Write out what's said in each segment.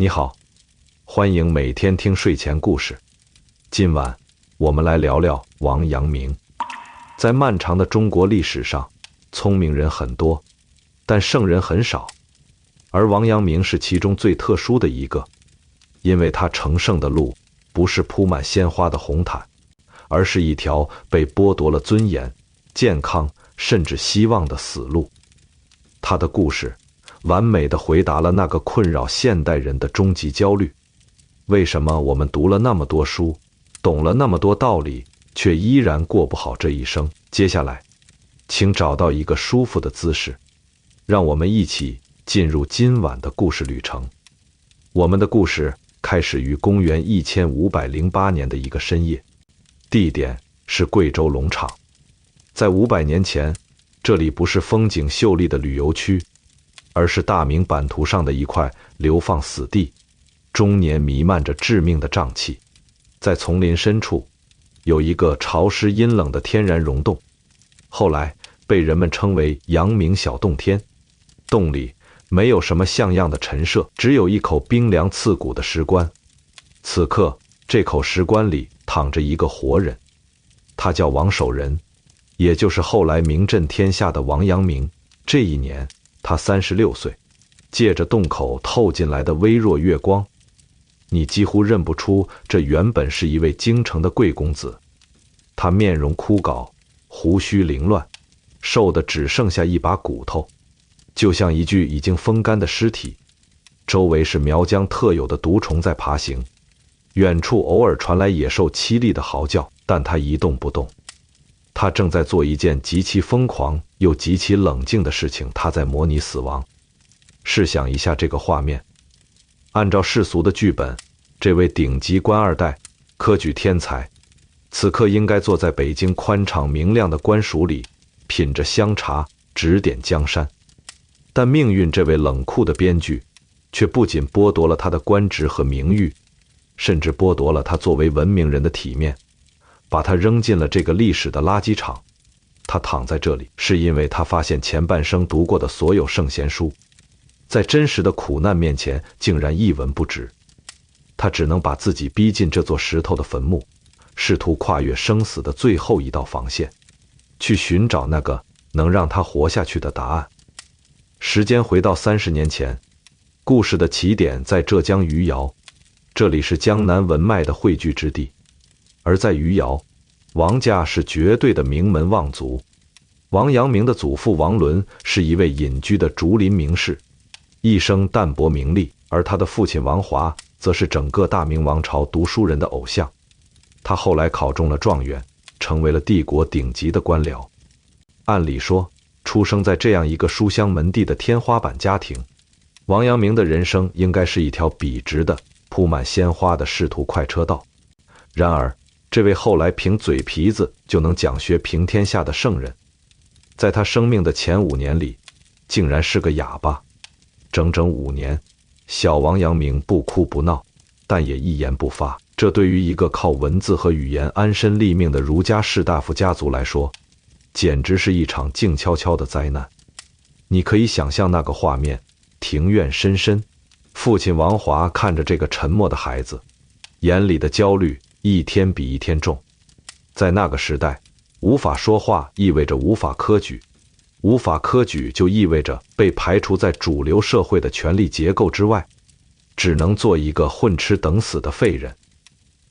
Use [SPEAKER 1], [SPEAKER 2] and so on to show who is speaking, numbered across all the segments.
[SPEAKER 1] 你好，欢迎每天听睡前故事。今晚我们来聊聊王阳明。在漫长的中国历史上，聪明人很多，但圣人很少，而王阳明是其中最特殊的一个，因为他成圣的路不是铺满鲜花的红毯，而是一条被剥夺了尊严、健康甚至希望的死路。他的故事完美地回答了那个困扰现代人的终极焦虑：为什么我们读了那么多书，懂了那么多道理，却依然过不好这一生？接下来，请找到一个舒服的姿势，让我们一起进入今晚的故事旅程。我们的故事开始于公元1508年的一个深夜，地点是贵州龙场。在500年前，这里不是风景秀丽的旅游区，而是大明版图上的一块流放死地，终年弥漫着致命的瘴气。在丛林深处，有一个潮湿阴冷的天然溶洞，后来被人们称为阳明小洞天。洞里没有什么像样的陈设，只有一口冰凉刺骨的石棺。此刻，这口石棺里躺着一个活人，他叫王守仁，也就是后来名震天下的王阳明。这一年他36岁，借着洞口透进来的微弱月光，你几乎认不出这原本是一位京城的贵公子。他面容枯槁，胡须凌乱，瘦得只剩下一把骨头，就像一具已经风干的尸体。周围是苗疆特有的毒虫在爬行，远处偶尔传来野兽凄厉的嚎叫，但他一动不动。他正在做一件极其疯狂又极其冷静的事情，他在模拟死亡。试想一下这个画面，按照世俗的剧本，这位顶级官二代、科举天才，此刻应该坐在北京宽敞明亮的官署里，品着香茶，指点江山。但命运这位冷酷的编剧，却不仅剥夺了他的官职和名誉，甚至剥夺了他作为文明人的体面，把他扔进了这个历史的垃圾场。他躺在这里，是因为他发现前半生读过的所有圣贤书，在真实的苦难面前竟然一文不值。他只能把自己逼进这座石头的坟墓，试图跨越生死的最后一道防线，去寻找那个能让他活下去的答案。时间回到30年前，故事的起点在浙江余姚，这里是江南文脉的汇聚之地。而在余姚，王家是绝对的名门望族。王阳明的祖父王伦是一位隐居的竹林名士，一生淡泊名利，而他的父亲王华则是整个大明王朝读书人的偶像。他后来考中了状元，成为了帝国顶级的官僚。按理说，出生在这样一个书香门第的天花板家庭，王阳明的人生应该是一条笔直的、铺满鲜花的仕途快车道。然而，这位后来凭嘴皮子就能讲学平天下的圣人，在他生命的前5年里，竟然是个哑巴。整整5年，小王阳明不哭不闹，但也一言不发。这对于一个靠文字和语言安身立命的儒家士大夫家族来说，简直是一场静悄悄的灾难。你可以想象那个画面，庭院深深，父亲王华看着这个沉默的孩子，眼里的焦虑一天比一天重。在那个时代，无法说话意味着无法科举，无法科举就意味着被排除在主流社会的权力结构之外，只能做一个混吃等死的废人。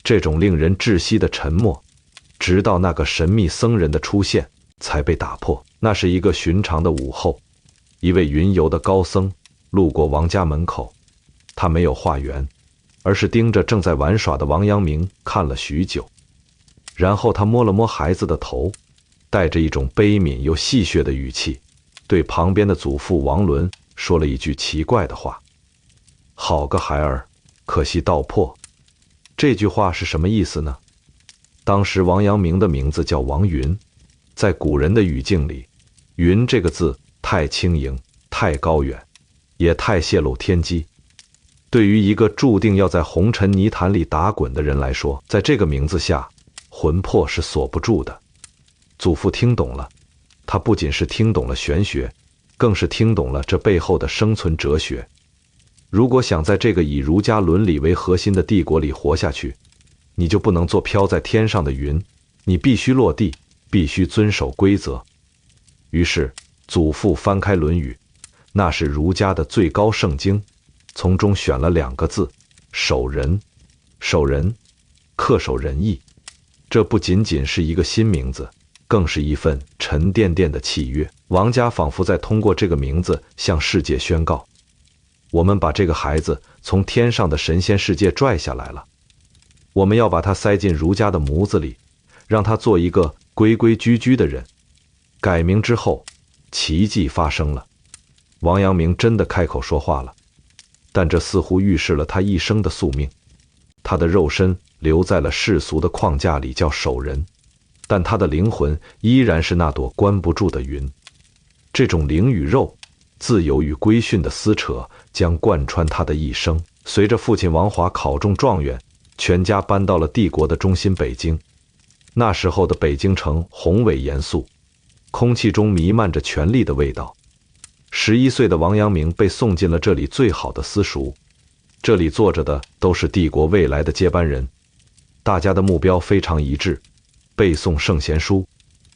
[SPEAKER 1] 这种令人窒息的沉默，直到那个神秘僧人的出现才被打破。那是一个寻常的午后，一位云游的高僧路过王家门口，他没有化缘，而是盯着正在玩耍的王阳明看了许久。然后他摸了摸孩子的头，带着一种悲悯又戏谑的语气，对旁边的祖父王伦说了一句奇怪的话：好个孩儿，可惜道破。这句话是什么意思呢？当时王阳明的名字叫王云，在古人的语境里，云这个字太轻盈，太高远，也太泄露天机。对于一个注定要在红尘泥潭里打滚的人来说，在这个名字下，魂魄是锁不住的。祖父听懂了，他不仅是听懂了玄学，更是听懂了这背后的生存哲学。如果想在这个以儒家伦理为核心的帝国里活下去，你就不能做飘在天上的云，你必须落地，必须遵守规则。于是，祖父翻开《论语》，那是儒家的最高圣经，从中选了2个字：守仁。守仁，恪守仁义。这不仅仅是一个新名字，更是一份沉甸甸的契约。王家仿佛在通过这个名字向世界宣告：我们把这个孩子从天上的神仙世界拽下来了，我们要把他塞进儒家的模子里，让他做一个规规矩矩的人。改名之后，奇迹发生了，王阳明真的开口说话了，但这似乎预示了他一生的宿命。他的肉身留在了世俗的框架里，叫守人，但他的灵魂依然是那朵关不住的云。这种灵与肉、自由与规训的撕扯将贯穿他的一生。随着父亲王华考中状元，全家搬到了帝国的中心北京。那时候的北京城宏伟严肃，空气中弥漫着权力的味道。11岁的王阳明被送进了这里最好的私塾，这里坐着的都是帝国未来的接班人，大家的目标非常一致，背诵圣贤书，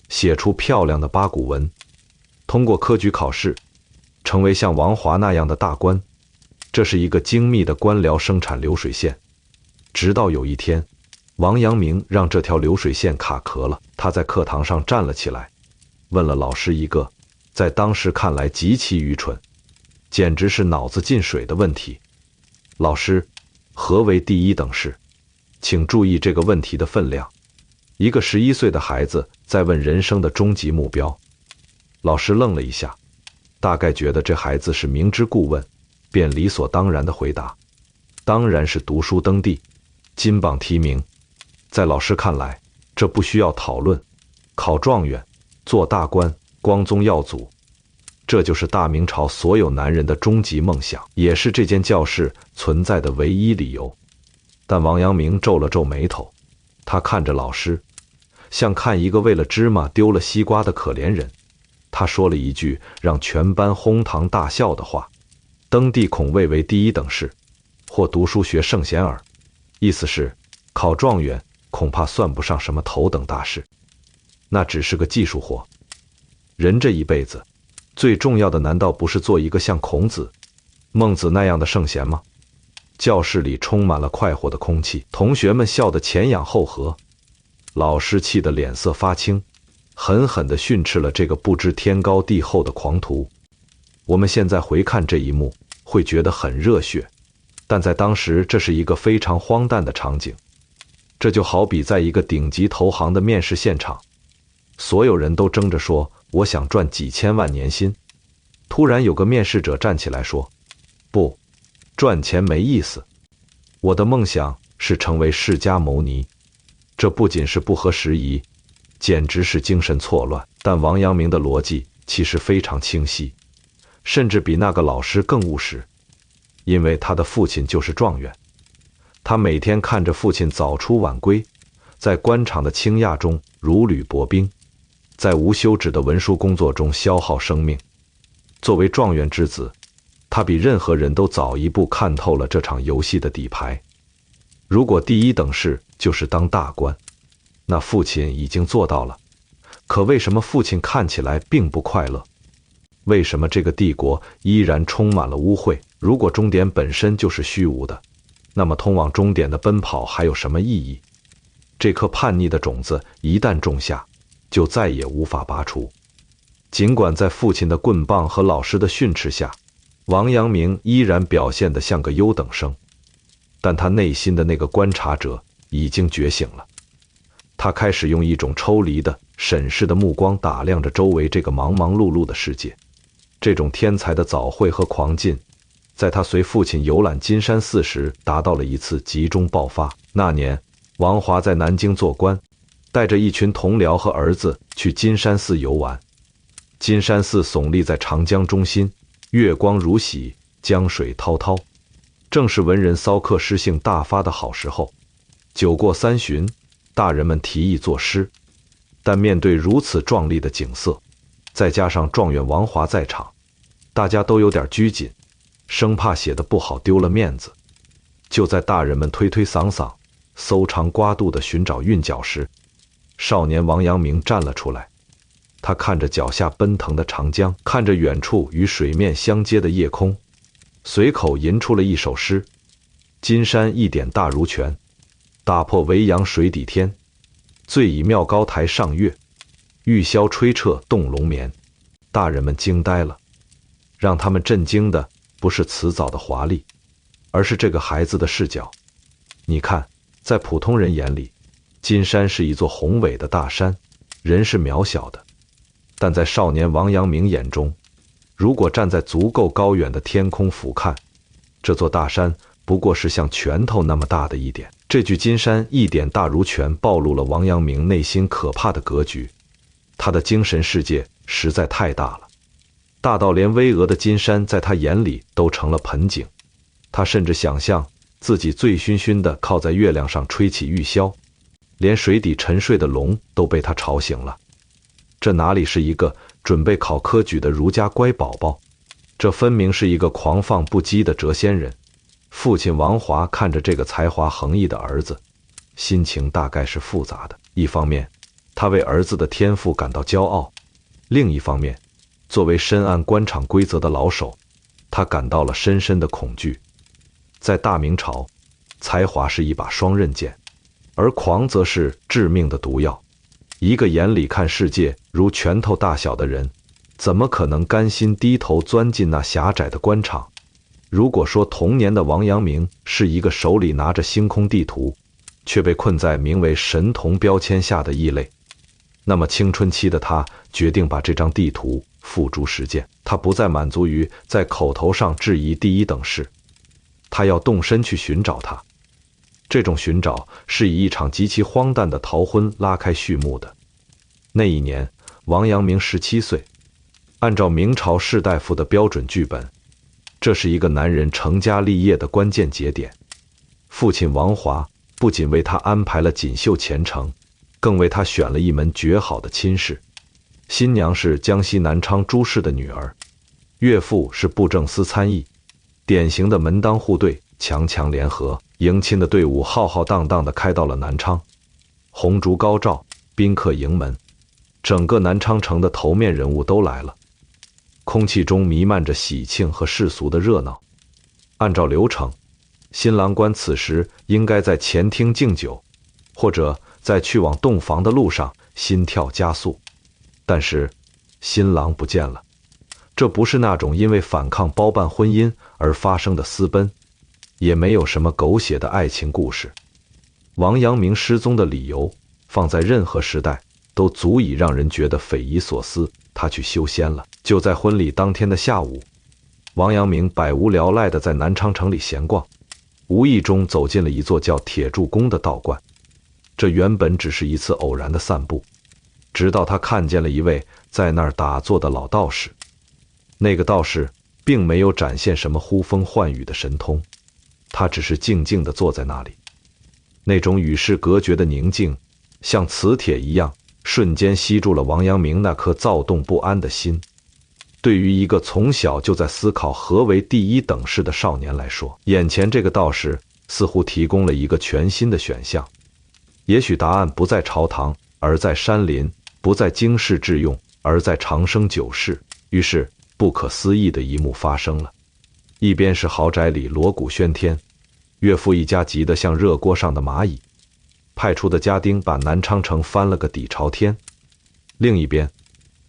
[SPEAKER 1] 写出漂亮的八股文，通过科举考试，成为像王华那样的大官。这是一个精密的官僚生产流水线。直到有一天，王阳明让这条流水线卡壳了，他在课堂上站了起来，问了老师一个在当时看来极其愚蠢，简直是脑子进水的问题：老师，何为第一等事？请注意这个问题的分量。一个11岁的孩子在问人生的终极目标。老师愣了一下，大概觉得这孩子是明知故问，便理所当然地回答：当然是读书登第，金榜题名。在老师看来，这不需要讨论，考状元，做大官，光宗耀祖，这就是大明朝所有男人的终极梦想，也是这间教室存在的唯一理由。但王阳明皱了皱眉头，他看着老师，像看一个为了芝麻丢了西瓜的可怜人。他说了一句让全班哄堂大笑的话：登第恐谓为第一等事，或读书学圣贤耳。意思是考状元恐怕算不上什么头等大事，那只是个技术活。人这一辈子最重要的难道不是做一个像孔子、孟子那样的圣贤吗？教室里充满了快活的空气，同学们笑得前仰后合，老师气得脸色发青，狠狠地训斥了这个不知天高地厚的狂徒。我们现在回看这一幕，会觉得很热血，但在当时这是一个非常荒诞的场景。这就好比在一个顶级投行的面试现场，所有人都争着说我想赚几千万年薪，突然有个面试者站起来说：不，赚钱没意思，我的梦想是成为释迦牟尼。这不仅是不合时宜，简直是精神错乱。但王阳明的逻辑其实非常清晰，甚至比那个老师更务实，因为他的父亲就是状元。他每天看着父亲早出晚归，在官场的倾轧中如履薄冰，在无休止的文书工作中消耗生命。作为状元之子，他比任何人都早一步看透了这场游戏的底牌。如果第一等事就是当大官，那父亲已经做到了。可为什么父亲看起来并不快乐？为什么这个帝国依然充满了污秽？如果终点本身就是虚无的，那么通往终点的奔跑还有什么意义？这颗叛逆的种子一旦种下，就再也无法拔除。尽管在父亲的棍棒和老师的训斥下，王阳明依然表现得像个优等生，但他内心的那个观察者已经觉醒了。他开始用一种抽离的、审视的目光打量着周围这个忙忙碌碌的世界。这种天才的早慧和狂进，在他随父亲游览金山寺时达到了一次集中爆发。那年，王华在南京做官，带着一群同僚和儿子去金山寺游玩。金山寺耸立在长江中心，月光如洗，江水滔滔，正是文人骚客诗兴大发的好时候。酒过三巡，大人们提议作诗，但面对如此壮丽的景色，再加上状元王华在场，大家都有点拘谨，生怕写得不好丢了面子。就在大人们推推搡搡、搜肠刮肚地寻找韵脚时，少年王阳明站了出来。他看着脚下奔腾的长江，看着远处与水面相接的夜空，随口吟出了一首诗：金山一点大如拳，打破维扬水底天。醉倚妙高台上月，玉箫吹彻动龙眠。大人们惊呆了，让他们震惊的不是词藻的华丽，而是这个孩子的视角。你看，在普通人眼里，金山是一座宏伟的大山，人是渺小的。但在少年王阳明眼中，如果站在足够高远的天空俯瞰，这座大山不过是像拳头那么大的一点。这句金山一点大如拳暴露了王阳明内心可怕的格局，他的精神世界实在太大了，大到连巍峨的金山在他眼里都成了盆景。他甚至想象自己醉醺醺地靠在月亮上吹起玉箫，连水底沉睡的龙都被他吵醒了。这哪里是一个准备考科举的儒家乖宝宝，这分明是一个狂放不羁的谪仙人。父亲王华看着这个才华横溢的儿子，心情大概是复杂的。一方面，他为儿子的天赋感到骄傲；另一方面，作为深谙官场规则的老手，他感到了深深的恐惧。在大明朝，才华是一把双刃剑，而狂则是致命的毒药。一个眼里看世界如拳头大小的人，怎么可能甘心低头钻进那狭窄的官场？如果说童年的王阳明是一个手里拿着星空地图，却被困在名为神童标签下的异类，那么青春期的他决定把这张地图付诸实践。他不再满足于在口头上质疑第一等事，他要动身去寻找它。这种寻找是以一场极其荒诞的逃婚拉开序幕的。那一年，王阳明17岁。按照明朝士大夫的标准剧本，这是一个男人成家立业的关键节点。父亲王华不仅为他安排了锦绣前程，更为他选了一门绝好的亲事。新娘是江西南昌朱氏的女儿，岳父是布政司参议，典型的门当户对，强强联合。迎亲的队伍浩浩荡荡地开到了南昌，红烛高照，宾客迎门，整个南昌城的头面人物都来了，空气中弥漫着喜庆和世俗的热闹。按照流程，新郎官此时应该在前厅敬酒，或者在去往洞房的路上心跳加速。但是新郎不见了，这不是那种因为反抗包办婚姻而发生的私奔，也没有什么狗血的爱情故事。王阳明失踪的理由放在任何时代都足以让人觉得匪夷所思，他去修仙了。就在婚礼当天的下午，王阳明百无聊赖地在南昌城里闲逛，无意中走进了一座叫铁柱宫的道观。这原本只是一次偶然的散步，直到他看见了一位在那儿打坐的老道士。那个道士并没有展现什么呼风唤雨的神通，他只是静静地坐在那里，那种与世隔绝的宁静，像磁铁一样，瞬间吸住了王阳明那颗躁动不安的心。对于一个从小就在思考何为第一等事的少年来说，眼前这个道士似乎提供了一个全新的选项。也许答案不在朝堂，而在山林；不在经世致用，而在长生久视。于是，不可思议的一幕发生了。一边是豪宅里锣鼓喧天，岳父一家急得像热锅上的蚂蚁，派出的家丁把南昌城翻了个底朝天；另一边，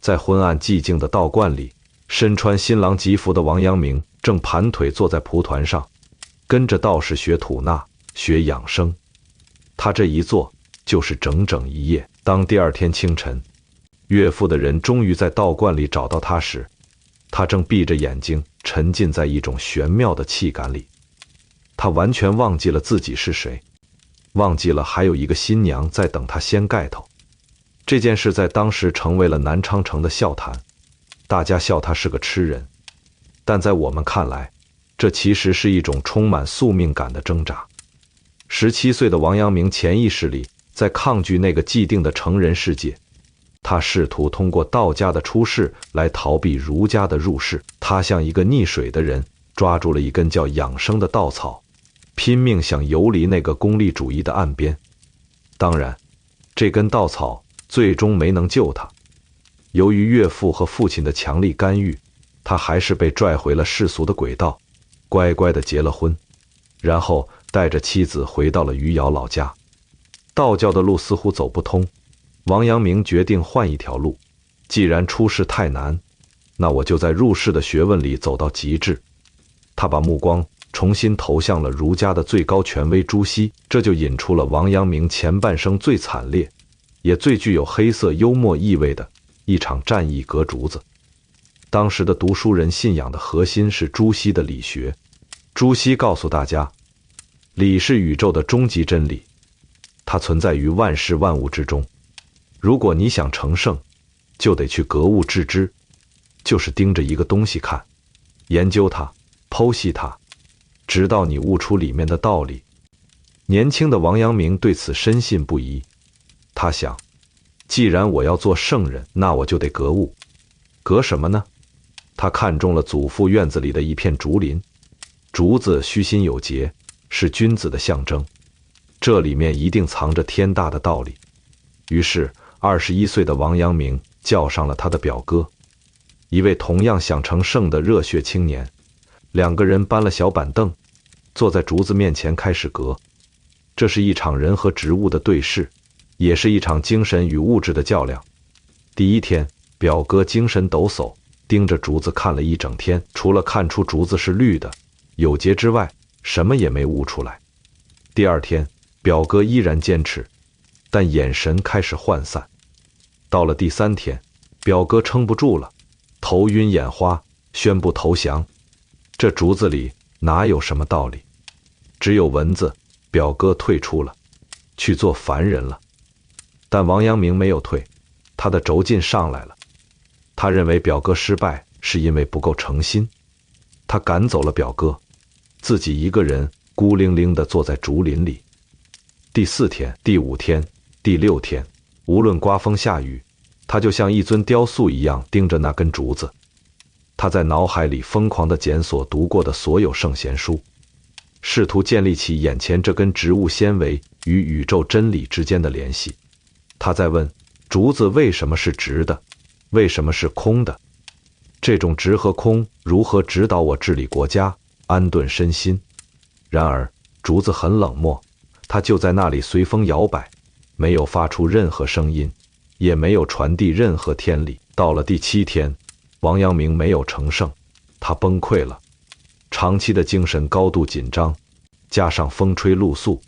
[SPEAKER 1] 在昏暗寂静的道观里，身穿新郎吉服的王阳明正盘腿坐在蒲团上，跟着道士学吐纳，学养生。他这一坐就是整整一夜。当第二天清晨，岳父的人终于在道观里找到他时，他正闭着眼睛，沉浸在一种玄妙的气感里。他完全忘记了自己是谁，忘记了还有一个新娘在等他掀盖头。这件事在当时成为了南昌城的笑谈，大家笑他是个痴人，但在我们看来，这其实是一种充满宿命感的挣扎。17岁的王阳明潜意识里在抗拒那个既定的成人世界，他试图通过道家的出世来逃避儒家的入世。他像一个溺水的人，抓住了一根叫养生的稻草，拼命想游离那个功利主义的岸边。当然，这根稻草最终没能救他。由于岳父和父亲的强力干预，他还是被拽回了世俗的轨道，乖乖地结了婚，然后带着妻子回到了余姚老家。道教的路似乎走不通，王阳明决定换一条路。既然出世太难，那我就在入世的学问里走到极致。他把目光重新投向了儒家的最高权威朱熹，这就引出了王阳明前半生最惨烈，也最具有黑色幽默意味的一场战役——革竹子。当时的读书人信仰的核心是朱熹的理学。朱熹告诉大家，理是宇宙的终极真理，它存在于万事万物之中。如果你想成圣，就得去格物致知，就是盯着一个东西看，研究它，剖析它，直到你悟出里面的道理。年轻的王阳明对此深信不疑。他想，既然我要做圣人，那我就得格物。格什么呢？他看中了祖父院子里的一片竹林，竹子虚心有节，是君子的象征，这里面一定藏着天大的道理。于是21岁的王阳明叫上了他的表哥，一位同样想成圣的热血青年。两个人搬了小板凳，坐在竹子面前开始革。这是一场人和植物的对视，也是一场精神与物质的较量。第一天，表哥精神抖擞，盯着竹子看了一整天，除了看出竹子是绿的、有节之外，什么也没悟出来。第二天，表哥依然坚持，但眼神开始涣散。到了第三天，表哥撑不住了，头晕眼花，宣布投降。这竹子里哪有什么道理，只有文字。表哥退出了，去做凡人了。但王阳明没有退，他的轴劲上来了。他认为表哥失败是因为不够诚心，他赶走了表哥，自己一个人孤零零地坐在竹林里。第4天、第5天、第6天，无论刮风下雨，他就像一尊雕塑一样盯着那根竹子。他在脑海里疯狂地检索读过的所有圣贤书，试图建立起眼前这根植物纤维与宇宙真理之间的联系。他在问，竹子为什么是直的，为什么是空的？这种直和空如何指导我治理国家，安顿身心？然而竹子很冷漠，它就在那里随风摇摆，没有发出任何声音，也没有传递任何天理。到了第7天，王阳明没有成圣，他崩溃了。长期的精神高度紧张，加上风吹露宿，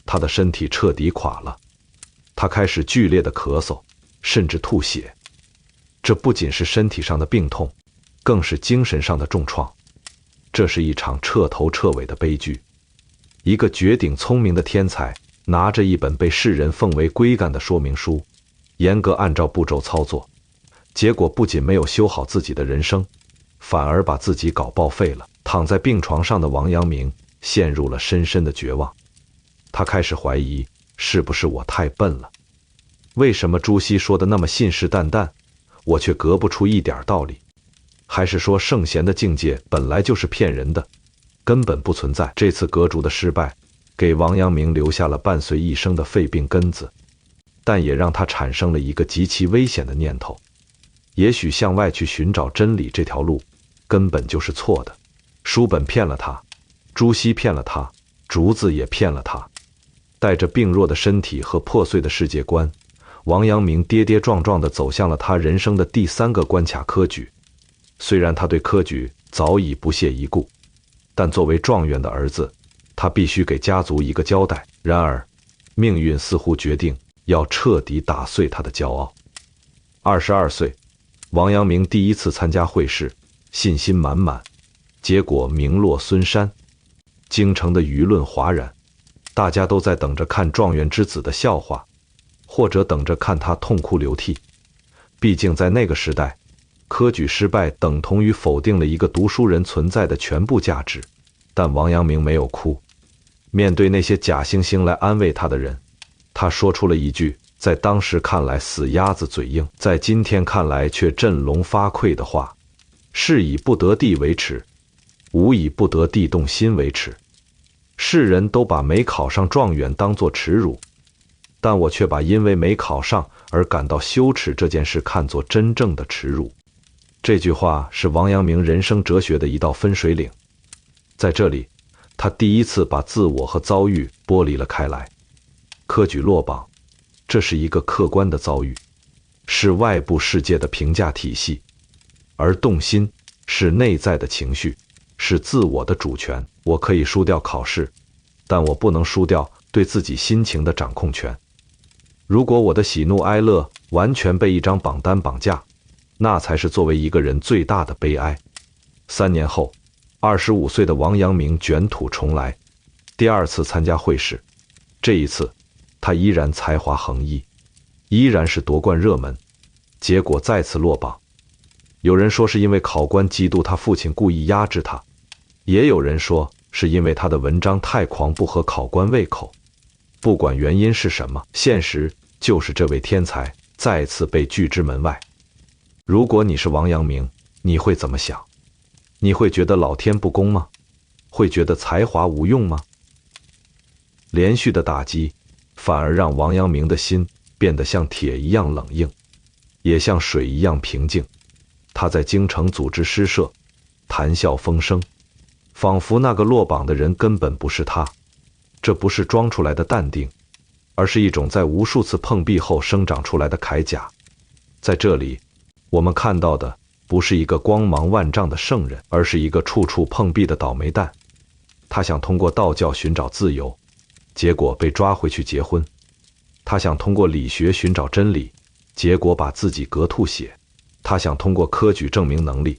[SPEAKER 1] 他的身体彻底垮了。他开始剧烈的咳嗽，甚至吐血。这不仅是身体上的病痛，更是精神上的重创。这是一场彻头彻尾的悲剧。一个绝顶聪明的天才，拿着一本被世人奉为龟干的说明书，严格按照步骤操作，结果不仅没有修好自己的人生，反而把自己搞报废了。躺在病床上的王阳明陷入了深深的绝望。他开始怀疑，是不是我太笨了？为什么朱熹说的那么信誓旦旦，我却革不出一点道理？还是说圣贤的境界本来就是骗人的，根本不存在？这次革竹的失败给王阳明留下了伴随一生的肺病根子，但也让他产生了一个极其危险的念头：也许向外去寻找真理这条路根本就是错的。书本骗了他，朱熹骗了他，竹子也骗了他。带着病弱的身体和破碎的世界观，王阳明跌跌撞撞地走向了他人生的第3个关卡——科举。虽然他对科举早已不屑一顾，但作为状元的儿子，他必须给家族一个交代。然而，命运似乎决定要彻底打碎他的骄傲。22岁，王阳明第一次参加会试，信心满满，结果名落孙山。京城的舆论哗然，大家都在等着看状元之子的笑话，或者等着看他痛哭流涕。毕竟在那个时代，科举失败等同于否定了一个读书人存在的全部价值。但王阳明没有哭，面对那些假惺惺来安慰他的人，他说出了一句在当时看来死鸭子嘴硬，在今天看来却振聋发聩的话：是以不得地为耻，无以不得地动心为耻。世人都把没考上状元当作耻辱，但我却把因为没考上而感到羞耻这件事看作真正的耻辱。这句话是王阳明人生哲学的一道分水岭，在这里，他第一次把自我和遭遇剥离了开来。科举落榜，这是一个客观的遭遇，是外部世界的评价体系，而动心是内在的情绪，是自我的主权。我可以输掉考试，但我不能输掉对自己心情的掌控权。如果我的喜怒哀乐完全被一张榜单绑架，那才是作为一个人最大的悲哀。3年后，25岁的王阳明卷土重来，第二次参加会试。这一次，他依然才华横溢，依然是夺冠热门，结果再次落榜。有人说是因为考官嫉妒他父亲故意压制他，也有人说是因为他的文章太狂不合考官胃口。不管原因是什么，现实就是这位天才再次被拒之门外。如果你是王阳明，你会怎么想？你会觉得老天不公吗？会觉得才华无用吗？连续的打击反而让王阳明的心变得像铁一样冷硬，也像水一样平静。他在京城组织诗社，谈笑风生，仿佛那个落榜的人根本不是他。这不是装出来的淡定，而是一种在无数次碰壁后生长出来的铠甲。在这里，我们看到的不是一个光芒万丈的圣人，而是一个处处碰壁的倒霉蛋。他想通过道教寻找自由，结果被抓回去结婚；他想通过理学寻找真理，结果把自己割吐血；他想通过科举证明能力，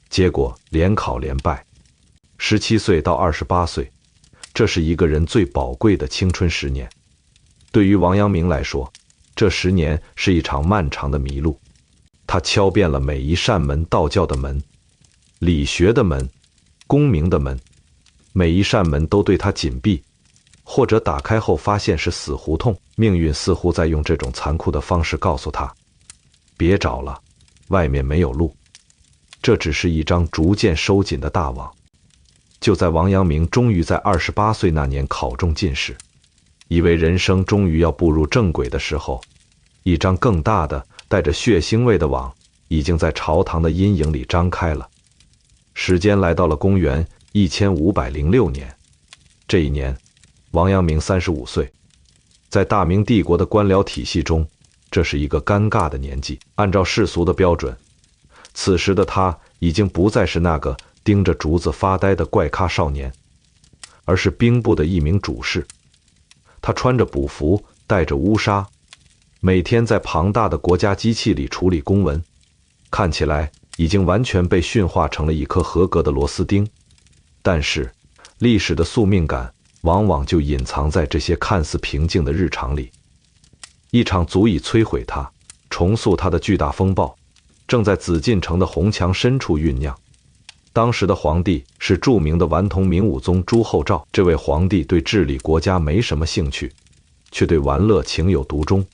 [SPEAKER 1] 结果连考连败。17岁到28岁，这是一个人最宝贵的青春10年。对于王阳明来说，这10年是一场漫长的迷路。他敲遍了每一扇门，道教的门、理学的门、功名的门，每一扇门都对他紧闭，或者打开后发现是死胡同。命运似乎在用这种残酷的方式告诉他：别找了，外面没有路。这只是一张逐渐收紧的大网。就在王阳明终于在28岁那年考中进士，以为人生终于要步入正轨的时候，一张更大的带着血腥味的网已经在朝堂的阴影里张开了。时间来到了公元1506年，这一年，王阳明35岁。在大明帝国的官僚体系中，这是一个尴尬的年纪。按照世俗的标准，此时的他已经不再是那个盯着竹子发呆的怪咖少年，而是兵部的一名主事。他穿着补服，戴着乌纱，每天在庞大的国家机器里处理公文，看起来已经完全被驯化成了一颗合格的螺丝钉。但是，历史的宿命感往往就隐藏在这些看似平静的日常里。一场足以摧毁他、重塑他的巨大风暴，正在紫禁城的红墙深处酝酿。当时的皇帝是著名的顽童明武宗朱厚照。这位皇帝对治理国家没什么兴趣，却对玩乐情有独钟。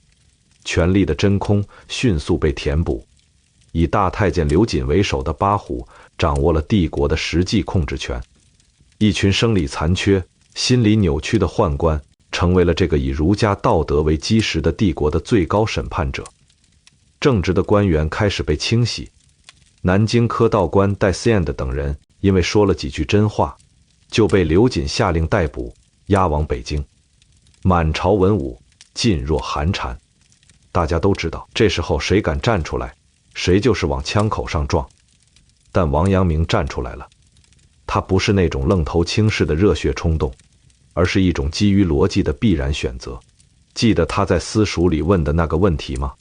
[SPEAKER 1] 权力的真空迅速被填补，以大太监刘瑾为首的八虎掌握了帝国的实际控制权。一群生理残缺、心理扭曲的宦官成为了这个以儒家道德为基石的帝国的最高审判者。正直的官员开始被清洗，南京科道官戴思燕的等人因为说了几句真话，就被刘瑾下令逮捕，押往北京。满朝文武噤若寒蝉。大家都知道，这时候谁敢站出来，谁就是往枪口上撞。但王阳明站出来了，他不是那种愣头青式的热血冲动，而是一种基于逻辑的必然选择。记得他在私塾里问的那个问题吗？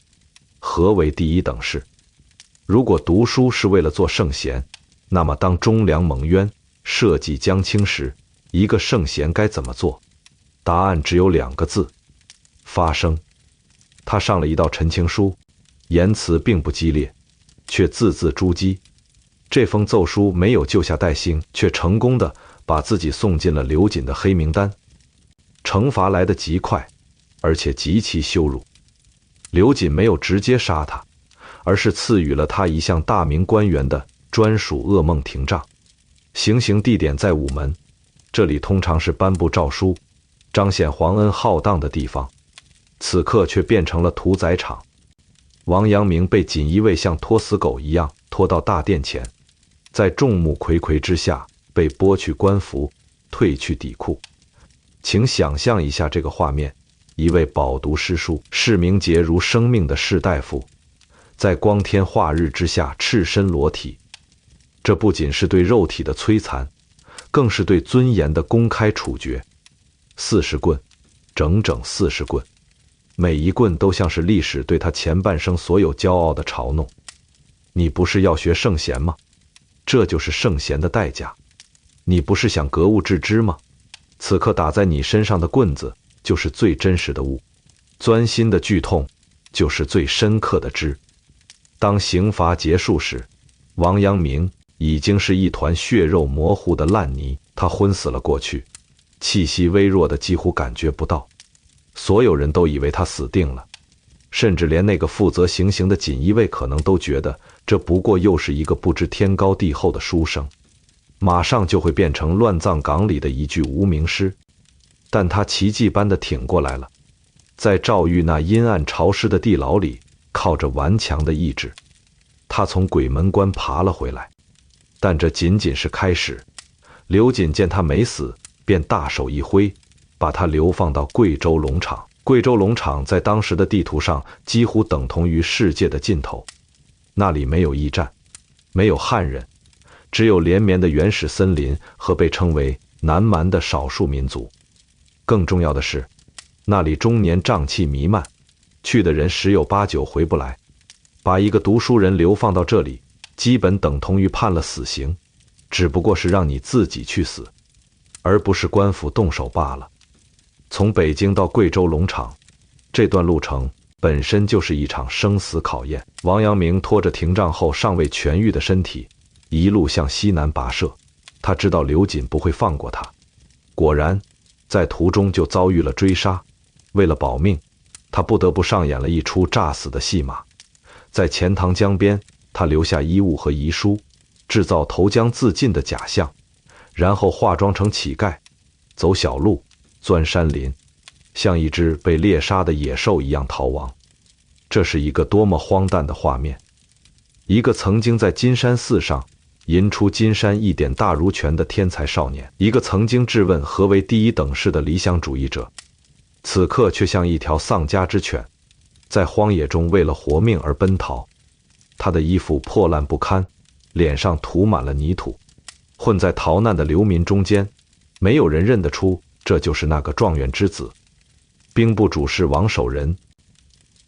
[SPEAKER 1] 何为第一等事？如果读书是为了做圣贤，那么当忠良蒙冤、社稷将倾时，一个圣贤该怎么做？答案只有2个字：发声。他上了一道陈情书，言辞并不激烈，却字字珠玑。这封奏书没有救下戴兴，却成功的把自己送进了刘瑾的黑名单。惩罚来得极快，而且极其羞辱。刘瑾没有直接杀他，而是赐予了他一项大明官员的专属噩梦廷杖。行刑地点在午门，这里通常是颁布诏书、彰显皇恩浩荡的地方，此刻却变成了屠宰场。王阳明被锦衣卫像拖死狗一样拖到大殿前，在众目睽睽之下被剥去官服，褪去底裤。请想象一下这个画面，一位饱读诗书、视名节如生命的士大夫，在光天化日之下赤身裸体，这不仅是对肉体的摧残，更是对尊严的公开处决。40棍，整整40棍，每一棍都像是历史对他前半生所有骄傲的嘲弄。你不是要学圣贤吗？这就是圣贤的代价。你不是想格物致知吗？此刻打在你身上的棍子就是最真实的物，钻心的剧痛就是最深刻的知。当刑罚结束时，王阳明已经是一团血肉模糊的烂泥，他昏死了过去，气息微弱的几乎感觉不到。所有人都以为他死定了，甚至连那个负责行刑的锦衣卫可能都觉得这不过又是一个不知天高地厚的书生，马上就会变成乱葬岗里的一具无名尸。但他奇迹般的挺过来了，在赵狱那阴暗潮湿的地牢里，靠着顽强的意志，他从鬼门关爬了回来。但这仅仅是开始。刘瑾见他没死，便大手一挥，把他流放到贵州龙场。贵州龙场在当时的地图上几乎等同于世界的尽头，那里没有驿站，没有汉人，只有连绵的原始森林和被称为南蛮的少数民族。更重要的是，那里终年瘴气弥漫，去的人十有八九回不来。把一个读书人流放到这里，基本等同于判了死刑，只不过是让你自己去死，而不是官府动手罢了。从北京到贵州龙场，这段路程本身就是一场生死考验。王阳明拖着停杖后尚未痊愈的身体，一路向西南跋涉。他知道刘瑾不会放过他，果然在途中就遭遇了追杀。为了保命，他不得不上演了一出诈死的戏码。在钱塘江边，他留下衣物和遗书，制造投江自尽的假象，然后化妆成乞丐，走小路，钻山林，像一只被猎杀的野兽一样逃亡。这是一个多么荒诞的画面！一个曾经在金山寺上吟出金山一点大如拳的天才少年，一个曾经质问何为第一等事的理想主义者，此刻却像一条丧家之犬，在荒野中为了活命而奔逃。他的衣服破烂不堪，脸上涂满了泥土，混在逃难的流民中间，没有人认得出这就是那个状元之子，兵部主事王守仁。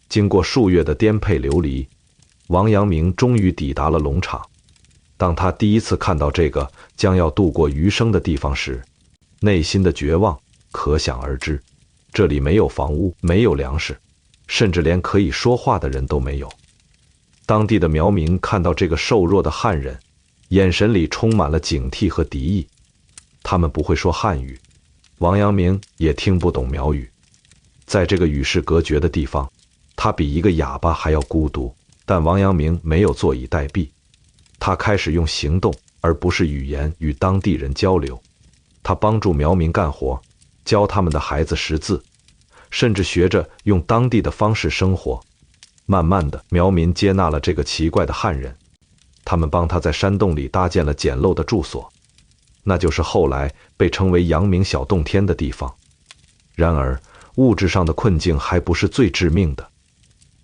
[SPEAKER 1] 经过数月的颠沛流离，王阳明终于抵达了龙场。当他第一次看到这个将要度过余生的地方时，内心的绝望可想而知。这里没有房屋，没有粮食，甚至连可以说话的人都没有。当地的苗民看到这个瘦弱的汉人，眼神里充满了警惕和敌意。他们不会说汉语，王阳明也听不懂苗语。在这个与世隔绝的地方，他比一个哑巴还要孤独。但王阳明没有坐以待毙，他开始用行动而不是语言与当地人交流。他帮助苗民干活，教他们的孩子识字，甚至学着用当地的方式生活。慢慢的，苗民接纳了这个奇怪的汉人，他们帮他在山洞里搭建了简陋的住所，那就是后来被称为阳明小洞天的地方。然而，物质上的困境还不是最致命的，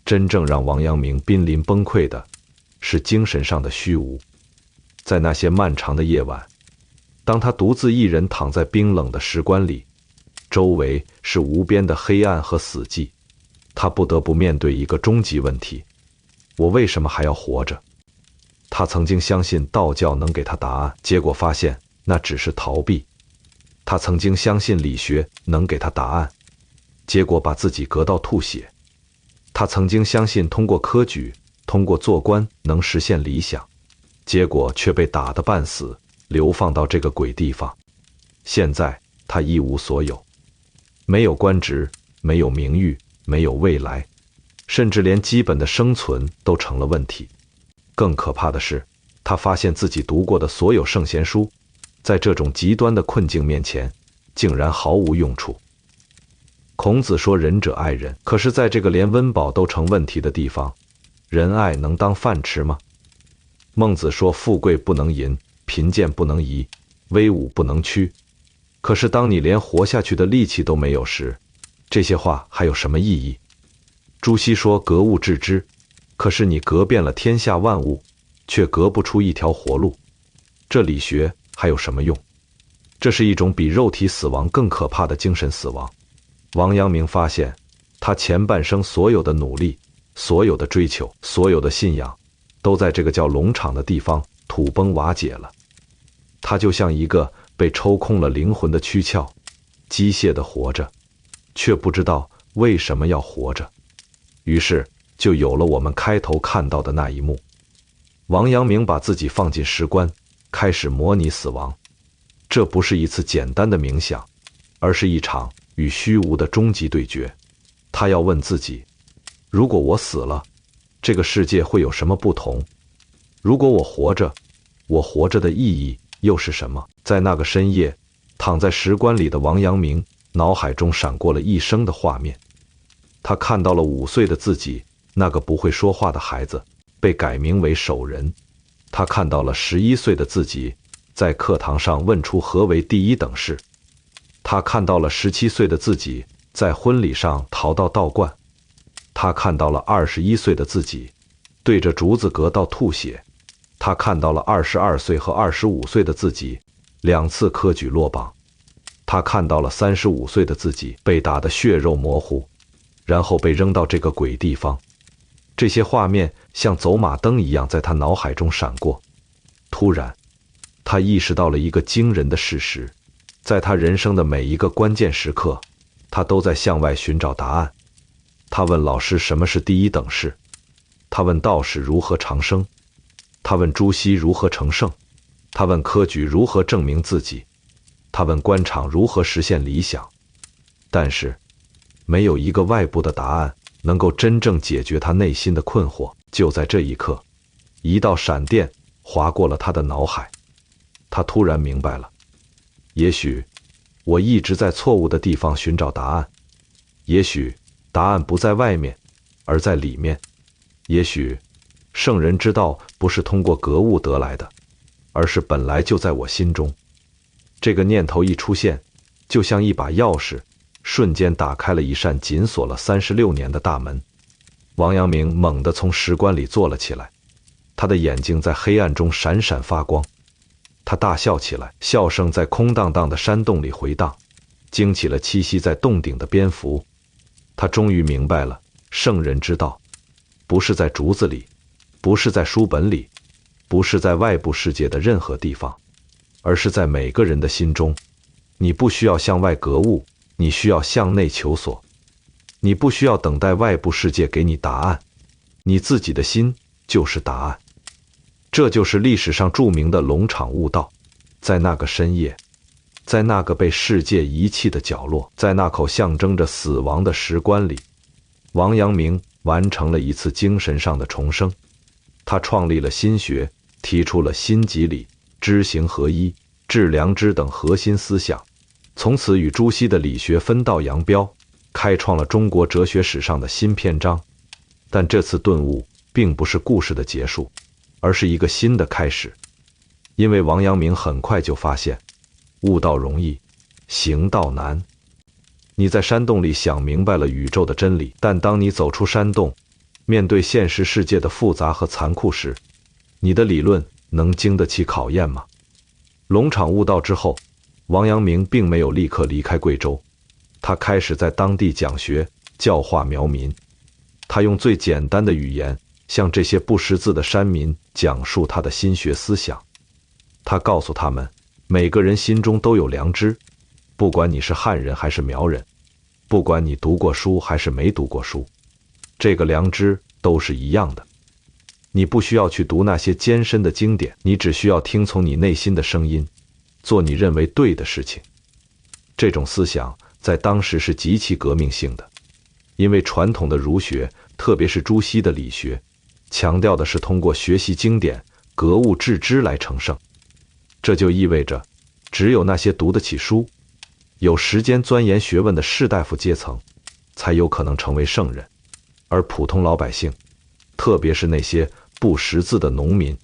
[SPEAKER 1] 真正让王阳明濒临崩溃的是精神上的虚无。在那些漫长的夜晚，当他独自一人躺在冰冷的石棺里，周围是无边的黑暗和死寂，他不得不面对一个终极问题：我为什么还要活着？他曾经相信道教能给他答案，结果发现那只是逃避。他曾经相信理学能给他答案，结果把自己割到吐血。他曾经相信通过科举，通过做官能实现理想，结果却被打得半死，流放到这个鬼地方。现在他一无所有，没有官职，没有名誉，没有未来，甚至连基本的生存都成了问题。更可怕的是，他发现自己读过的所有圣贤书在这种极端的困境面前，竟然毫无用处。孔子说仁者爱人，可是在这个连温饱都成问题的地方，仁爱能当饭吃吗？孟子说富贵不能淫，贫贱不能移，威武不能屈。可是当你连活下去的力气都没有时，这些话还有什么意义？朱熹说格物致知，可是你格遍了天下万物，却格不出一条活路，这理学还有什么用？这是一种比肉体死亡更可怕的精神死亡。王阳明发现，他前半生所有的努力，所有的追求，所有的信仰，都在这个叫龙场的地方土崩瓦解了。他就像一个被抽空了灵魂的躯壳，机械地活着，却不知道为什么要活着。于是就有了我们开头看到的那一幕。王阳明把自己放进石棺，开始模拟死亡。这不是一次简单的冥想，而是一场与虚无的终极对决。他要问自己，如果我死了，这个世界会有什么不同？如果我活着，我活着的意义又是什么？在那个深夜，躺在石棺里的王阳明脑海中闪过了一生的画面。他看到了5岁的自己，那个不会说话的孩子，被改名为守人。他看到了11岁的自己，在课堂上问出何为第一等事。他看到了17岁的自己，在婚礼上逃到道观。他看到了21岁的自己，对着竹子隔道吐血。他看到了22岁和25岁的自己2次科举落榜。他看到了35岁的自己被打得血肉模糊，然后被扔到这个鬼地方。这些画面像走马灯一样在他脑海中闪过。突然，他意识到了一个惊人的事实，在他人生的每一个关键时刻，他都在向外寻找答案。他问老师什么是第一等事，他问道士如何长生，他问朱熹如何成圣，他问科举如何证明自己，他问官场如何实现理想。但是没有一个外部的答案能够真正解决他内心的困惑。就在这一刻，一道闪电划过了他的脑海，他突然明白了，也许我一直在错误的地方寻找答案，也许答案不在外面，而在里面，也许圣人之道不是通过格物得来的，而是本来就在我心中。这个念头一出现，就像一把钥匙，瞬间打开了一扇紧锁了36年的大门。王阳明猛地从石棺里坐了起来，他的眼睛在黑暗中闪闪发光。他大笑起来，笑声在空荡荡的山洞里回荡，惊起了栖息在洞顶的蝙蝠。他终于明白了，圣人之道不是在竹子里，不是在书本里，不是在外部世界的任何地方，而是在每个人的心中。你不需要向外格物，你需要向内求索。你不需要等待外部世界给你答案，你自己的心就是答案。这就是历史上著名的龙场悟道。在那个深夜，在那个被世界遗弃的角落，在那口象征着死亡的石棺里，王阳明完成了一次精神上的重生。他创立了心学，提出了心即理、知行合一、致良知等核心思想，从此与朱熹的理学分道扬镳，开创了中国哲学史上的新篇章。但这次顿悟并不是故事的结束，而是一个新的开始。因为王阳明很快就发现，悟道容易，行道难。你在山洞里想明白了宇宙的真理，但当你走出山洞，面对现实世界的复杂和残酷时，你的理论能经得起考验吗？龙场悟道之后，王阳明并没有立刻离开贵州，他开始在当地讲学，教化苗民。他用最简单的语言向这些不识字的山民讲述他的心学思想。他告诉他们，每个人心中都有良知，不管你是汉人还是苗人，不管你读过书还是没读过书，这个良知都是一样的。你不需要去读那些艰深的经典，你只需要听从你内心的声音，做你认为对的事情。这种思想在当时是极其革命性的，因为传统的儒学，特别是朱熹的理学，强调的是通过学习经典、格物致知来成圣。这就意味着，只有那些读得起书、有时间钻研学问的士大夫阶层，才有可能成为圣人，而普通老百姓，特别是那些不识字的农民、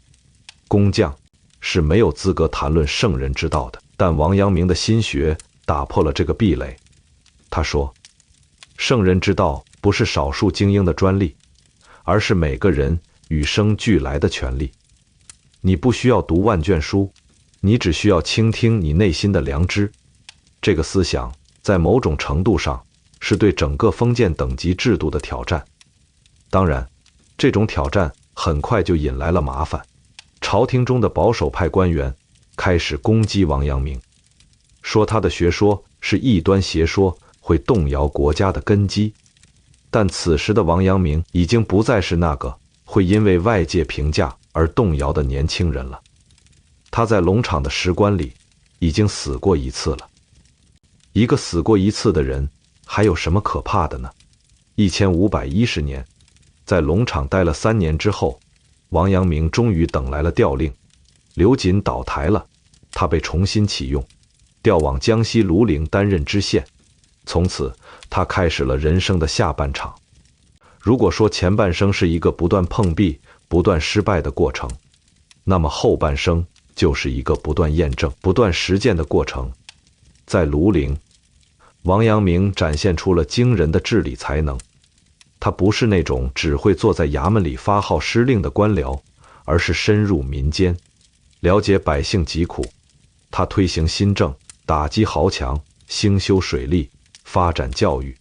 [SPEAKER 1] 工匠，是没有资格谈论圣人之道的。但王阳明的心学打破了这个壁垒。他说，圣人之道不是少数精英的专利，而是每个人与生俱来的权利。你不需要读万卷书，你只需要倾听你内心的良知。这个思想在某种程度上是对整个封建等级制度的挑战。当然，这种挑战很快就引来了麻烦。朝廷中的保守派官员开始攻击王阳明，说他的学说是异端邪说，会动摇国家的根基。但此时的王阳明已经不再是那个会因为外界评价而动摇的年轻人了。他在龙场的石棺里已经死过一次了。一个死过一次的人还有什么可怕的呢？1510年，在龙场待了3年之后，王阳明终于等来了调令，刘瑾倒台了，他被重新启用，调往江西庐陵担任知县。从此他开始了人生的下半场。如果说前半生是一个不断碰壁、不断失败的过程，那么后半生就是一个不断验证、不断实践的过程。在庐陵，王阳明展现出了惊人的治理才能。他不是那种只会坐在衙门里发号施令的官僚，而是深入民间，了解百姓疾苦。他推行新政，打击豪强，兴修水利，发展教育。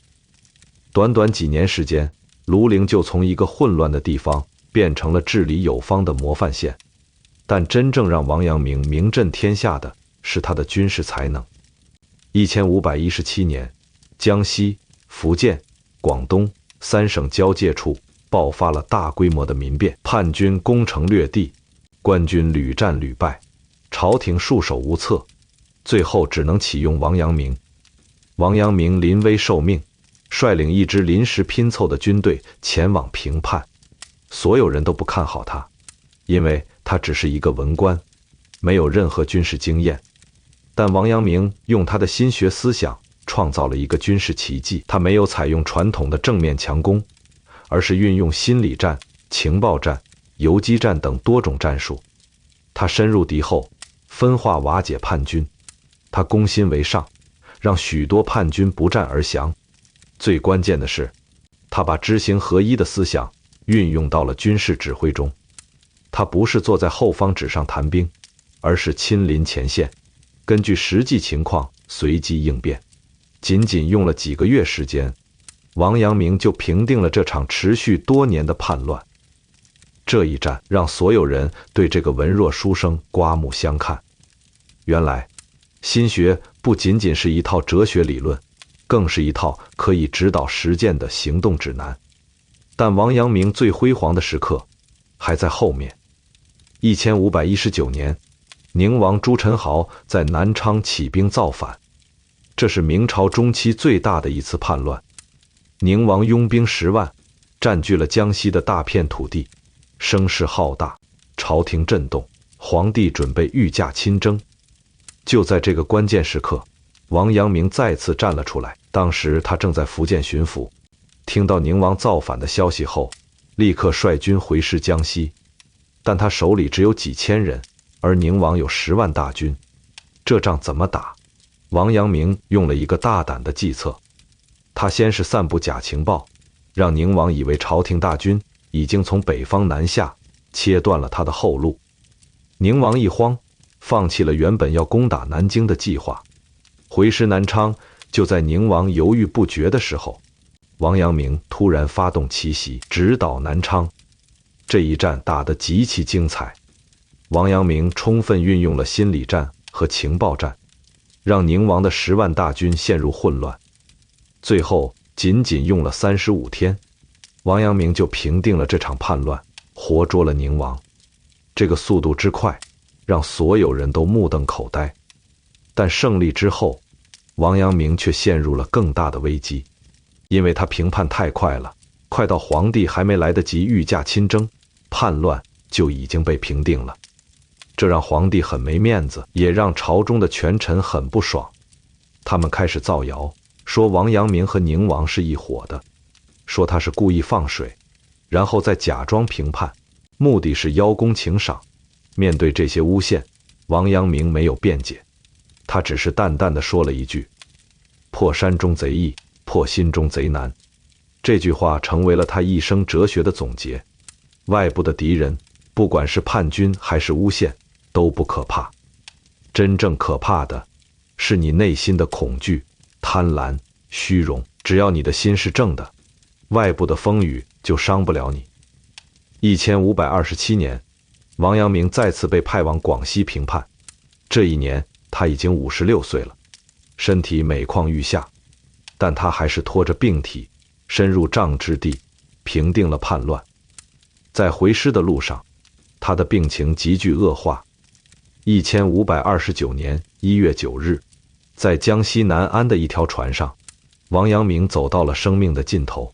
[SPEAKER 1] 短短几年时间，庐陵就从一个混乱的地方变成了治理有方的模范县。但真正让王阳明名震天下的是他的军事才能。1517年，江西、福建、广东3省交界处爆发了大规模的民变，叛军攻城略地，官军屡战屡败，朝廷束手无策，最后只能启用王阳明。王阳明临危受命，率领一支临时拼凑的军队前往平叛。所有人都不看好他，因为他只是一个文官，没有任何军事经验。但王阳明用他的心学思想创造了一个军事奇迹。他没有采用传统的正面强攻，而是运用心理战、情报战、游击战等多种战术。他深入敌后，分化瓦解叛军。他攻心为上，让许多叛军不战而降。最关键的是，他把知行合一的思想运用到了军事指挥中。他不是坐在后方纸上谈兵，而是亲临前线，根据实际情况随机应变。仅仅用了几个月时间，王阳明就平定了这场持续多年的叛乱。这一战让所有人对这个文弱书生刮目相看。原来，心学不仅仅是一套哲学理论，更是一套可以指导实践的行动指南。但王阳明最辉煌的时刻还在后面。1519年，宁王朱宸濠在南昌起兵造反，这是明朝中期最大的一次叛乱。宁王拥兵10万，占据了江西的大片土地，声势浩大，朝廷震动，皇帝准备御驾亲征。就在这个关键时刻，王阳明再次站了出来。当时他正在福建巡抚，听到宁王造反的消息后，立刻率军回师江西。但他手里只有几千人，而宁王有10万大军，这仗怎么打？王阳明用了一个大胆的计策。他先是散布假情报，让宁王以为朝廷大军已经从北方南下，切断了他的后路。宁王一慌，放弃了原本要攻打南京的计划，回师南昌。就在宁王犹豫不决的时候，王阳明突然发动奇袭，直捣南昌。这一战打得极其精彩。王阳明充分运用了心理战和情报战，让宁王的10万大军陷入混乱。最后仅仅用了35天，王阳明就平定了这场叛乱，活捉了宁王。这个速度之快，让所有人都目瞪口呆。但胜利之后，王阳明却陷入了更大的危机，因为他平叛太快了，快到皇帝还没来得及御驾亲征，叛乱就已经被平定了。这让皇帝很没面子，也让朝中的权臣很不爽。他们开始造谣，说王阳明和宁王是一伙的，说他是故意放水，然后再假装评判，目的是邀功请赏。面对这些诬陷，王阳明没有辩解，他只是淡淡的说了一句：破山中贼易，破心中贼难。这句话成为了他一生哲学的总结。外部的敌人，不管是叛军还是诬陷，都不可怕，真正可怕的是你内心的恐惧、贪婪、虚荣。只要你的心是正的，外部的风雨就伤不了你。1527年，王阳明再次被派往广西评判。这一年他已经56岁了，身体每况愈下，但他还是拖着病体深入瘴之地，平定了叛乱。在回师的路上，他的病情急剧恶化。1529年1月9日，在江西南安的一条船上，王阳明走到了生命的尽头。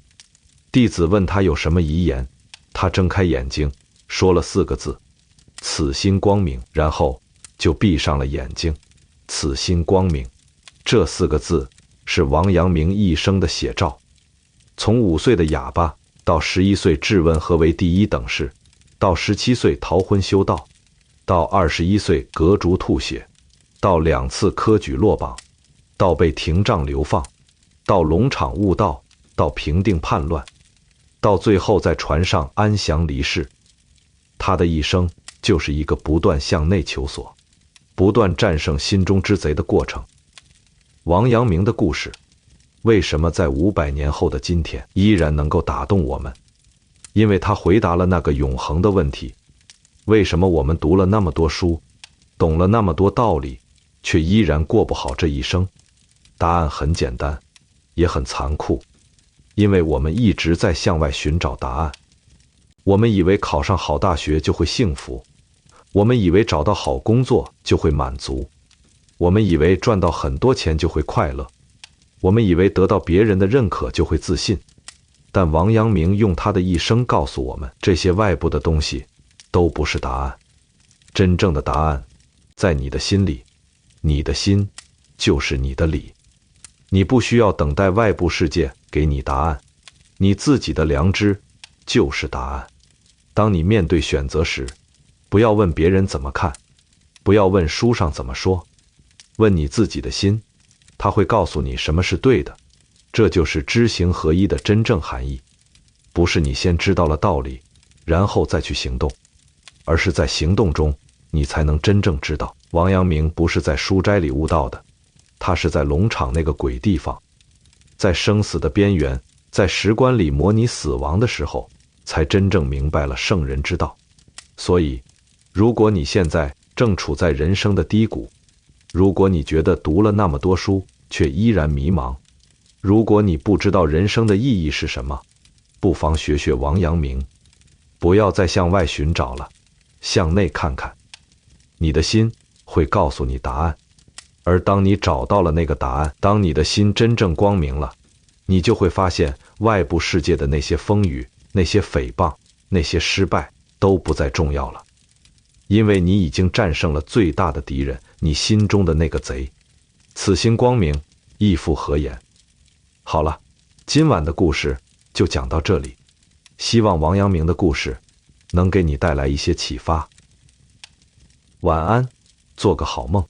[SPEAKER 1] 弟子问他有什么遗言，他睁开眼睛，说了4个字：此心光明，然后就闭上了眼睛。此心光明，这4个字是王阳明一生的写照。从5岁的哑巴，到11岁质问何为第一等事，到17岁逃婚修道，到21岁革竹吐血，到2次科举落榜，到被廷杖流放，到龙场悟道，到平定叛乱，到最后在船上安详离世。他的一生就是一个不断向内求索，不断战胜心中之贼的过程。王阳明的故事为什么在500年后的今天依然能够打动我们？因为他回答了那个永恒的问题：为什么我们读了那么多书，懂了那么多道理，却依然过不好这一生？答案很简单，也很残酷，因为我们一直在向外寻找答案。我们以为考上好大学就会幸福，我们以为找到好工作就会满足，我们以为赚到很多钱就会快乐，我们以为得到别人的认可就会自信。但王阳明用他的一生告诉我们，这些外部的东西都不是答案，真正的答案在你的心里，你的心就是你的理。你不需要等待外部世界给你答案，你自己的良知就是答案。当你面对选择时，不要问别人怎么看，不要问书上怎么说，问你自己的心，他会告诉你什么是对的。这就是知行合一的真正含义，不是你先知道了道理，然后再去行动，而是在行动中，你才能真正知道。王阳明不是在书斋里悟道的，他是在龙场那个鬼地方，在生死的边缘，在石棺里模拟死亡的时候，才真正明白了圣人之道。所以，如果你现在正处在人生的低谷，如果你觉得读了那么多书却依然迷茫，如果你不知道人生的意义是什么，不妨学学王阳明，不要再向外寻找了，向内看看，你的心会告诉你答案。而当你找到了那个答案，当你的心真正光明了，你就会发现外部世界的那些风雨，那些诽谤，那些失败都不再重要了，因为你已经战胜了最大的敌人，你心中的那个贼。此心光明，亦复何言？好了，今晚的故事就讲到这里，希望王阳明的故事能给你带来一些启发。晚安，做个好梦。